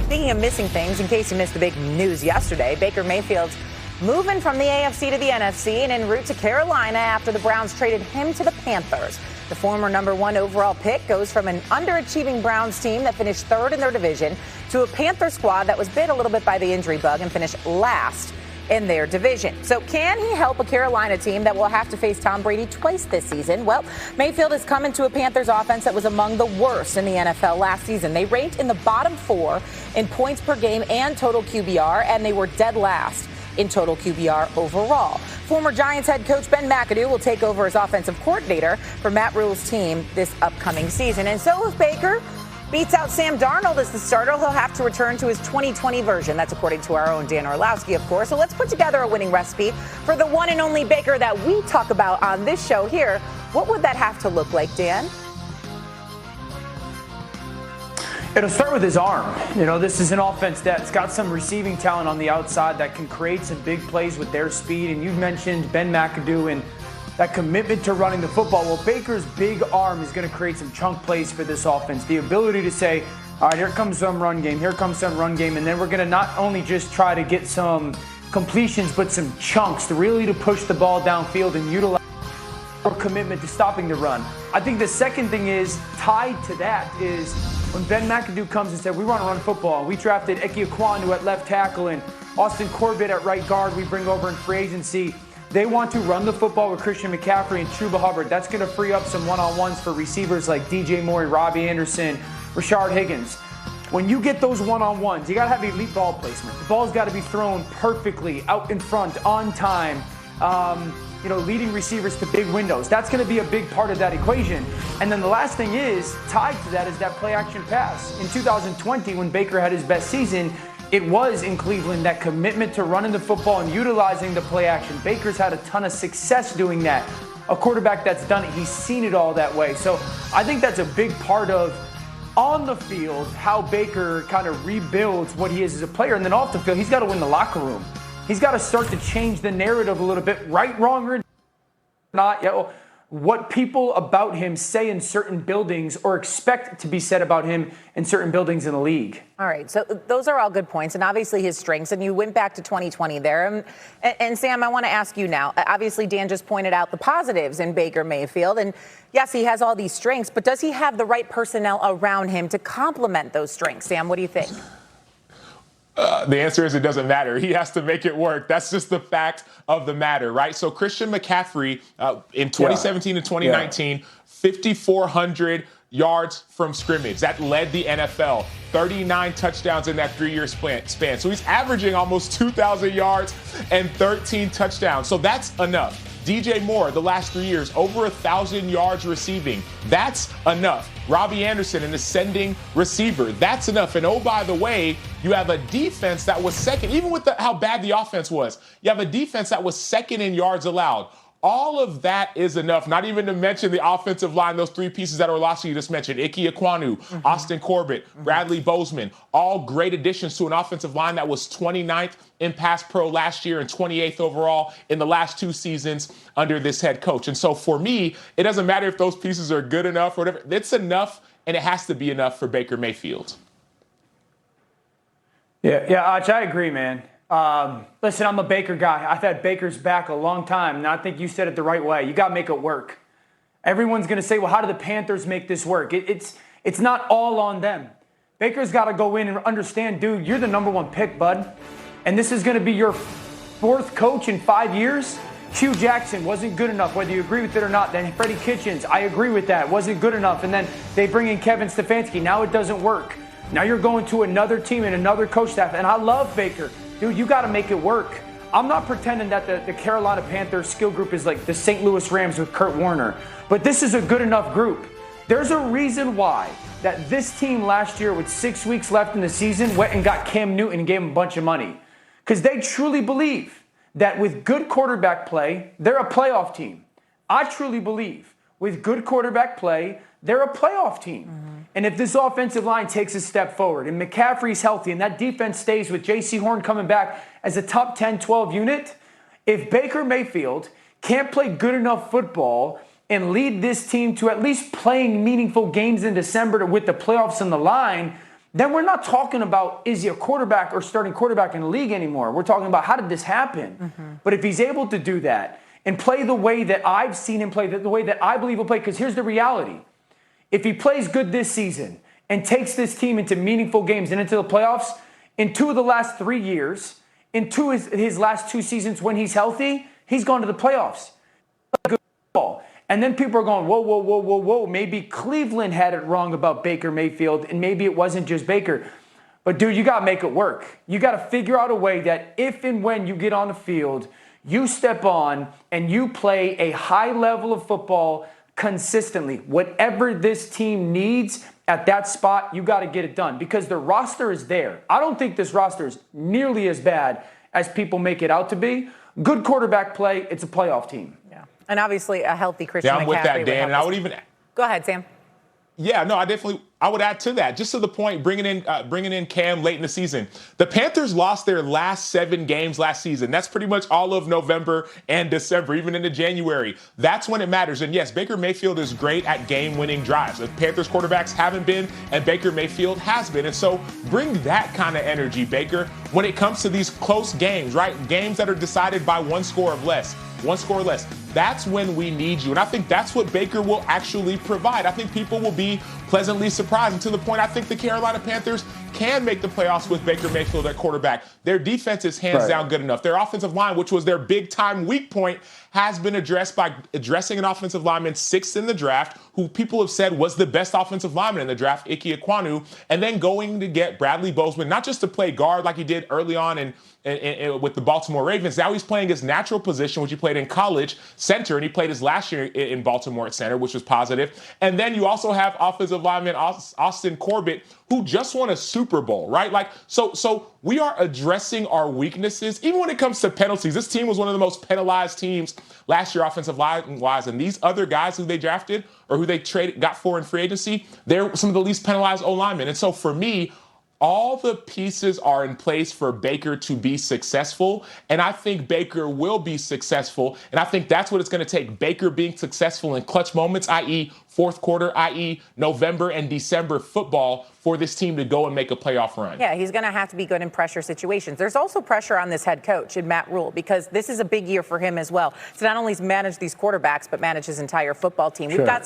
Speaking of missing things, in case you missed the big news yesterday, Baker Mayfield's moving from the AFC to the NFC and en route to Carolina after the Browns traded him to the Panthers. The former number 1 overall pick goes from an underachieving Browns team that finished third in their division to a Panther squad that was bit a little bit by the injury bug and finished last in their division. So can he help a Carolina team that will have to face Tom Brady twice this season? Well, Mayfield has come into a Panthers offense that was among the worst in the NFL last season. They ranked in the bottom 4 in points per game and total QBR, and they were dead last in total QBR overall. Former Giants head coach Ben McAdoo will take over as offensive coordinator for Matt Rule's team this upcoming season. And so if Baker beats out Sam Darnold as the starter, he'll have to return to his 2020 version. That's according to our own Dan Orlowski, of course. So let's put together a winning recipe for the one and only Baker that we talk about on this show here. What would that have to look like, Dan? It'll start with his arm. You know, this is an offense that's got some receiving talent on the outside that can create some big plays with their speed. And you've mentioned Ben McAdoo and that commitment to running the football. Well, Baker's big arm is going to create some chunk plays for this offense. The ability to say, all right, here comes some run game, here comes some run game, and then we're going to not only just try to get some completions, but some chunks to really to push the ball downfield and utilize our commitment to stopping the run. I think the second thing is tied to that is when Ben McAdoo comes and said, we want to run football. We drafted Ike Ekwonu at left tackle and Austin Corbett at right guard we bring over in free agency. They want to run the football with Christian McCaffrey and Chuba Hubbard. That's going to free up some one-on-ones for receivers like DJ Moore, Robbie Anderson, Rashard Higgins. When you get those one-on-ones, you got to have elite ball placement. The ball's got to be thrown perfectly, out in front, on time, leading receivers to big windows. That's going to be a big part of that equation. And then the last thing is, tied to that is that play-action pass. In 2020, when Baker had his best season, it was in Cleveland, that commitment to running the football and utilizing the play action. Baker's had a ton of success doing that. A quarterback that's done it, he's seen it all that way. So I think that's a big part of, on the field, how Baker kind of rebuilds what he is as a player. And then off the field, he's got to win the locker room. He's got to start to change the narrative a little bit, right, wrong, or not. What people about him say in certain buildings or expect to be said about him in certain buildings in the league. All right, so those are all good points, and obviously his strengths, and you went back to 2020 there. And Sam, I want to ask you now, obviously Dan just pointed out the positives in Baker Mayfield, and yes, he has all these strengths, but does he have the right personnel around him to complement those strengths? Sam, what do you think? The answer is it doesn't matter. He has to make it work. That's just the fact of the matter, right? So Christian McCaffrey in 2017 and 2019, 5,400 yards from scrimmage. That led the NFL. 39 touchdowns in that 3-year span. So he's averaging almost 2,000 yards and 13 touchdowns. So that's enough. DJ Moore, the last 3 years, over 1,000 yards receiving. That's enough. Robbie Anderson, an ascending receiver. That's enough. And oh, by the way, you have a defense that was second, even with how bad the offense was. You have a defense that was second in yards allowed. All of that is enough, not even to mention the offensive line, those 3 pieces that Orlowski just mentioned, Ike Ekwonu, Austin Corbett, Bradley Bozeman, all great additions to an offensive line that was 29th in pass pro last year and 28th overall in the last 2 seasons under this head coach. And so for me, it doesn't matter if those pieces are good enough or whatever. It's enough, and it has to be enough for Baker Mayfield. Yeah, Arch, I agree, man. Listen, I'm a Baker guy. I've had Baker's back a long time, and I think you said it the right way. You got to make it work. Everyone's going to say, well, how do the Panthers make this work? It's not all on them. Baker's got to go in and understand, dude, you're the number 1 pick, bud. And this is going to be your 4th coach in 5 years. Hugh Jackson wasn't good enough, whether you agree with it or not. Then Freddie Kitchens, I agree with that, wasn't good enough. And then they bring in Kevin Stefanski. Now it doesn't work. Now you're going to another team and another coach staff. And I love Baker. Dude, you got to make it work. I'm not pretending that the Carolina Panthers skill group is like the St. Louis Rams with Kurt Warner, but this is a good enough group. There's a reason why that this team last year with 6 weeks left in the season went and got Cam Newton and gave him a bunch of money, because they truly believe that with good quarterback play, they're a playoff team. I truly believe with good quarterback play, they're a playoff team. And if this offensive line takes a step forward and McCaffrey's healthy and that defense stays with J.C. Horn coming back as a top 10, 12 unit, if Baker Mayfield can't play good enough football and lead this team to at least playing meaningful games in December with the playoffs on the line, then we're not talking about is he a quarterback or starting quarterback in the league anymore. We're talking about how did this happen? But if he's able to do that and play the way that I've seen him play, the way that I believe he'll play, because here's the reality. If he plays good this season and takes this team into meaningful games and into the playoffs, in 2 of the last 3 years, in his last 2 seasons when he's healthy, he's gone to the playoffs. Good football. And then people are going, whoa, whoa, whoa, whoa, whoa. Maybe Cleveland had it wrong about Baker Mayfield, and maybe it wasn't just Baker. But, dude, you got to make it work. You got to figure out a way that if and when you get on the field, you step on and you play a high level of football consistently. Whatever this team needs at that spot, you got to get it done because the roster is there. I don't think this roster is nearly as bad as people make it out to be. Good quarterback play, it's a playoff team. Yeah. And obviously a healthy Christian McCaffrey. I'm with that, Dan. And I would even go ahead, Sam. Yeah, no, I would add to that, just to the point, bringing in Cam late in the season. The Panthers lost their last 7 games last season. That's pretty much all of November and December, even into January. That's when it matters. And yes, Baker Mayfield is great at game-winning drives. The Panthers quarterbacks haven't been, and Baker Mayfield has been. And so bring that kind of energy, Baker, when it comes to these close games, right? Games that are decided by 1 score or less. That's when we need you. And I think that's what Baker will actually provide. I think people will be pleasantly surprised. And to the point, I think the Carolina Panthers can make the playoffs with Baker Mayfield at quarterback. Their defense is hands down good enough. Their offensive line, which was their big-time weak point, has been addressed by addressing an offensive lineman 6th in the draft, who people have said was the best offensive lineman in the draft, Ike Ekwonu, and then going to get Bradley Bozeman, not just to play guard like he did early on with the Baltimore Ravens. Now he's playing his natural position, which he played in college, center, and he played his last year in Baltimore at center, which was positive. And then you also have offensive lineman Austin Corbett, who just won a Super Bowl, right? So we are addressing our weaknesses, even when it comes to penalties. This team was one of the most penalized teams last year, offensive line-wise, and these other guys who they drafted or who they got for in free agency, they're some of the least penalized O-linemen. And so for me, all the pieces are in place for Baker to be successful, and I think Baker will be successful, and I think that's what it's going to take. Baker being successful in clutch moments, i.e. fourth quarter, i.e. November and December football, for this team to go and make a playoff run. Yeah, he's going to have to be good in pressure situations. There's also pressure on this head coach in Matt Rule because this is a big year for him as well to not only manage these quarterbacks but manage his entire football team. We've got some